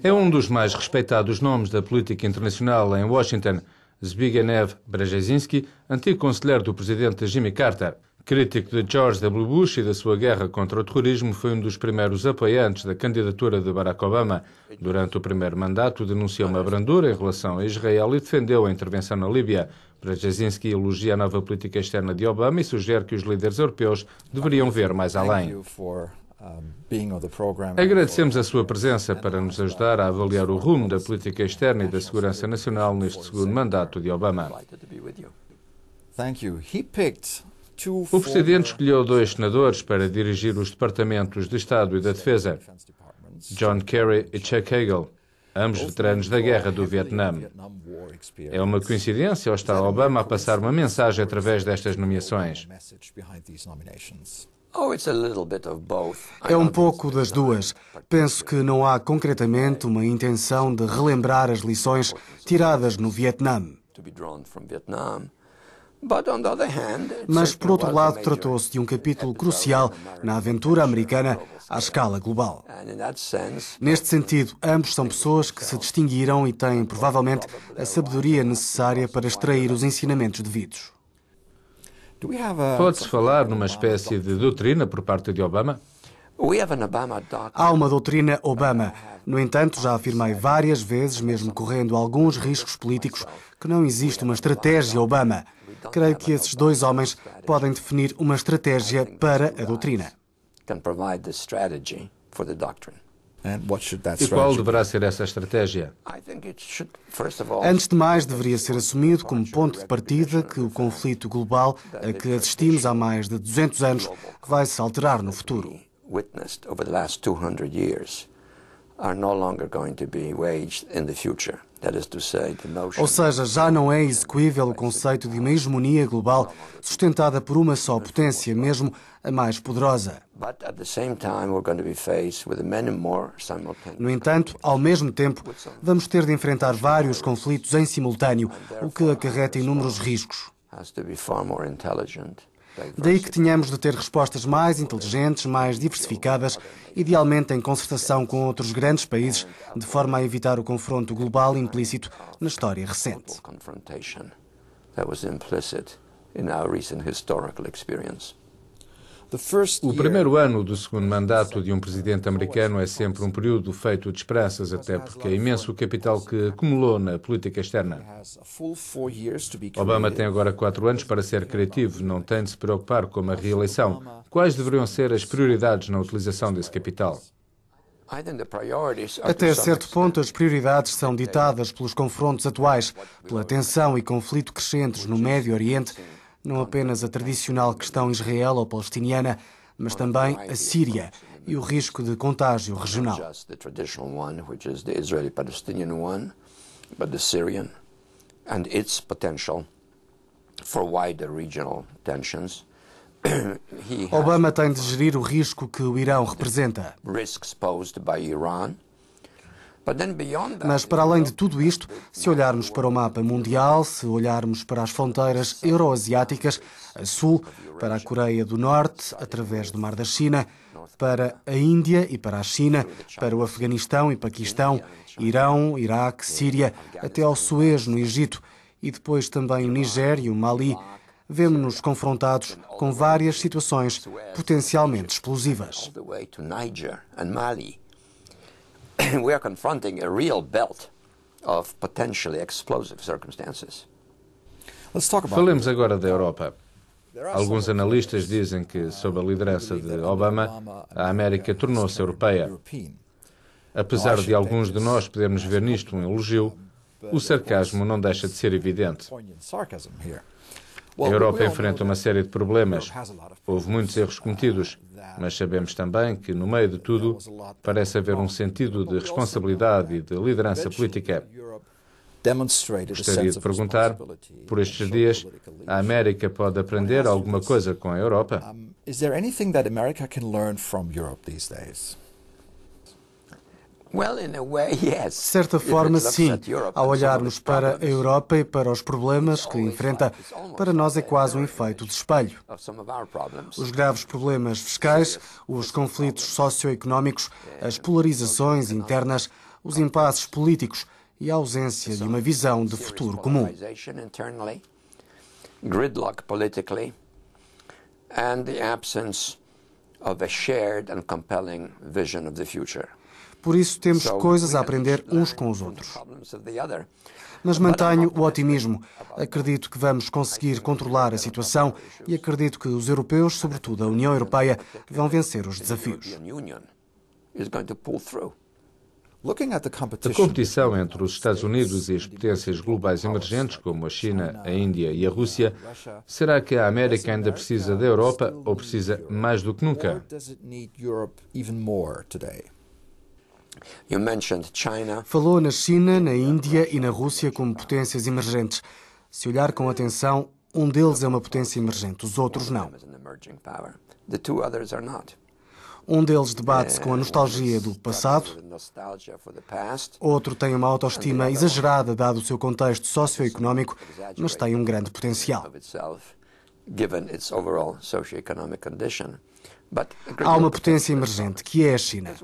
É um dos mais respeitados nomes da política internacional em Washington, Zbigniew Brzezinski, antigo conselheiro do presidente Jimmy Carter. Crítico de George W. Bush e da sua guerra contra o terrorismo, foi um dos primeiros apoiantes da candidatura de Barack Obama. Durante o primeiro mandato, denunciou uma brandura em relação a Israel e defendeu a intervenção na Líbia. Brzezinski elogia a nova política externa de Obama e sugere que os líderes europeus deveriam ver mais além. Agradecemos a sua presença para nos ajudar a avaliar o rumo da política externa e da segurança nacional neste segundo mandato de Obama. O presidente escolheu 2 senadores para dirigir os departamentos de Estado e da Defesa, John Kerry e Chuck Hagel, ambos veteranos da Guerra do Vietnã. É uma coincidência ou está Obama a passar uma mensagem através destas nomeações? É um pouco das duas. Penso que não há concretamente uma intenção de relembrar as lições tiradas no Vietnã. Mas, por outro lado, tratou-se de um capítulo crucial na aventura americana à escala global. Neste sentido, ambos são pessoas que se distinguiram e têm, provavelmente, a sabedoria necessária para extrair os ensinamentos devidos. Pode-se falar numa espécie de doutrina por parte de Obama? Há uma doutrina Obama. No entanto, já afirmei várias vezes, mesmo correndo alguns riscos políticos, que não existe uma estratégia Obama. Creio que esses 2 homens podem definir uma estratégia para a doutrina. E qual deverá ser essa estratégia? Antes de mais, deveria ser assumido como ponto de partida que o conflito global a que assistimos há mais de 200 anos vai se alterar no futuro. Ou seja, já não é execuível o conceito de uma hegemonia global sustentada por uma só potência, mesmo a mais poderosa. No entanto, ao mesmo tempo, vamos ter de enfrentar vários conflitos em simultâneo, o que acarreta inúmeros riscos. Daí que tenhamos de ter respostas mais inteligentes, mais diversificadas, idealmente em concertação com outros grandes países, de forma a evitar o confronto global implícito na história recente. O primeiro ano do segundo mandato de um presidente americano é sempre um período feito de esperanças, até porque é imenso o capital que acumulou na política externa. Obama tem agora 4 anos para ser criativo, não tem de se preocupar com uma reeleição. Quais deveriam ser as prioridades na utilização desse capital? Até certo ponto, as prioridades são ditadas pelos confrontos atuais, pela tensão e conflito crescentes no Médio Oriente, não apenas a tradicional questão israelo-palestiniana, mas também a Síria e o risco de contágio regional. Obama tem de gerir o risco que o Irão representa. Mas, para além de tudo isto, se olharmos para o mapa mundial, se olharmos para as fronteiras euroasiáticas, a sul, para a Coreia do Norte, através do Mar da China, para a Índia e para a China, para o Afeganistão e Paquistão, Irão, Iraque, Síria, até ao Suez, no Egito, e depois também o Nigér e o Mali, vemo-nos confrontados com várias situações potencialmente explosivas. We are confronting a real belt of potentially explosive circumstances. Falemos agora da Europa. Alguns analistas dizem que, sob a liderança de Obama, a América tornou-se europeia. Apesar de alguns de nós podermos ver nisto um elogio, o sarcasmo não deixa de ser evidente. A Europa enfrenta uma série de problemas. Houve muitos erros cometidos, mas sabemos também que, no meio de tudo, parece haver um sentido de responsabilidade e de liderança política. Gostaria de perguntar, por estes dias, a América pode aprender alguma coisa com a Europa? De certa forma, sim. Ao olharmos para a Europa e para os problemas que enfrenta, para nós é quase um efeito de espelho. Os graves problemas fiscais, os conflitos socioeconómicos, as polarizações internas, os impasses políticos e a ausência de uma visão de futuro comum. Gridlock politically, and the absence of a shared and compelling vision of the future. Por isso temos coisas a aprender uns com os outros. Mas mantenho o otimismo. Acredito que vamos conseguir controlar a situação e acredito que os europeus, sobretudo a União Europeia, vão vencer os desafios. A competição entre os Estados Unidos e as potências globais emergentes, como a China, a Índia e a Rússia, será que a América ainda precisa da Europa ou precisa mais do que nunca? Falou na China, na Índia e na Rússia como potências emergentes. Se olhar com atenção, um deles é uma potência emergente, os outros não. Um deles debate-se com a nostalgia do passado, outro tem uma autoestima exagerada dado o seu contexto socioeconómico, mas tem um grande potencial. Há uma potência emergente, que é a China,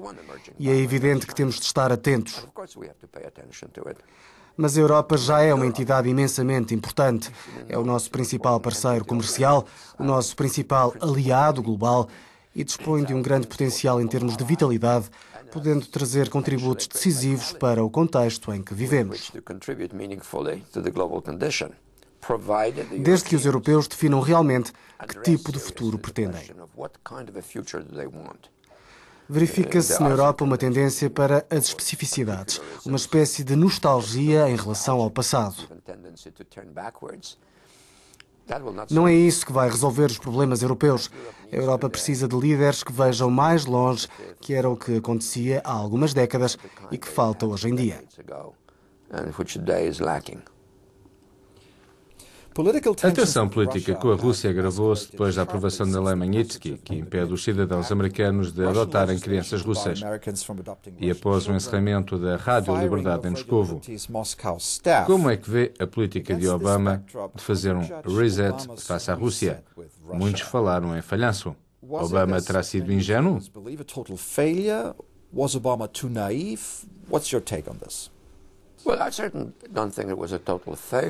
e é evidente que temos de estar atentos. Mas a Europa já é uma entidade imensamente importante. É o nosso principal parceiro comercial, o nosso principal aliado global e dispõe de um grande potencial em termos de vitalidade, podendo trazer contributos decisivos para o contexto em que vivemos. Desde que os europeus definam realmente que tipo de futuro pretendem. Verifica-se na Europa uma tendência para as especificidades, uma espécie de nostalgia em relação ao passado. Não é isso que vai resolver os problemas europeus. A Europa precisa de líderes que vejam mais longe, que era o que acontecia há algumas décadas e que falta hoje em dia. A tensão política com a Rússia agravou-se depois da aprovação da Lei Magnitsky, que impede os cidadãos americanos de adotarem crianças russas, e após o encerramento da Rádio Liberdade em Moscovo. Como é que vê a política de Obama de fazer um reset face à Rússia? Muitos falaram em falhanço. Obama terá sido ingênuo?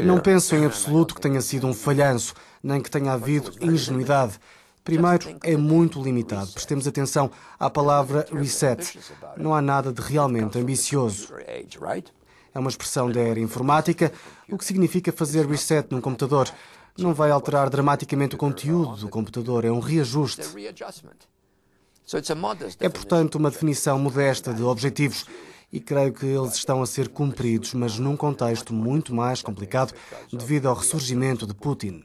Não penso em absoluto que tenha sido um falhanço, nem que tenha havido ingenuidade. Primeiro, é muito limitado. Prestemos atenção à palavra reset. Não há nada de realmente ambicioso. É uma expressão da era informática, o que significa fazer reset num computador. Não vai alterar dramaticamente o conteúdo do computador, é um reajuste. É, portanto, uma definição modesta de objetivos. E creio que eles estão a ser cumpridos, mas num contexto muito mais complicado devido ao ressurgimento de Putin.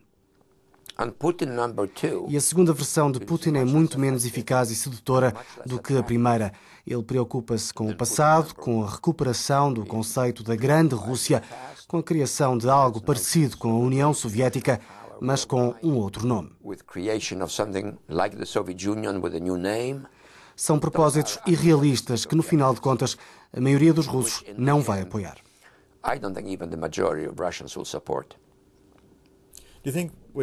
E a segunda versão de Putin é muito menos eficaz e sedutora do que a primeira. Ele preocupa-se com o passado, com a recuperação do conceito da Grande Rússia, com a criação de algo parecido com a União Soviética, mas com um outro nome. São propósitos irrealistas que, no final de contas, a maioria dos russos não vai apoiar.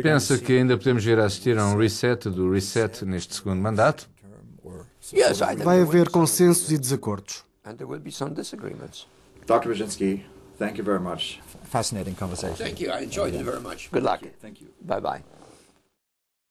Pensa que ainda podemos vir a assistir a um reset do reset neste segundo mandato? Vai haver consensos e desacordos. Dr. Brzezinski, thank you very much. Fascinating conversation. Thank you. I enjoyed it very much. Good luck. Thank you. Bye-bye.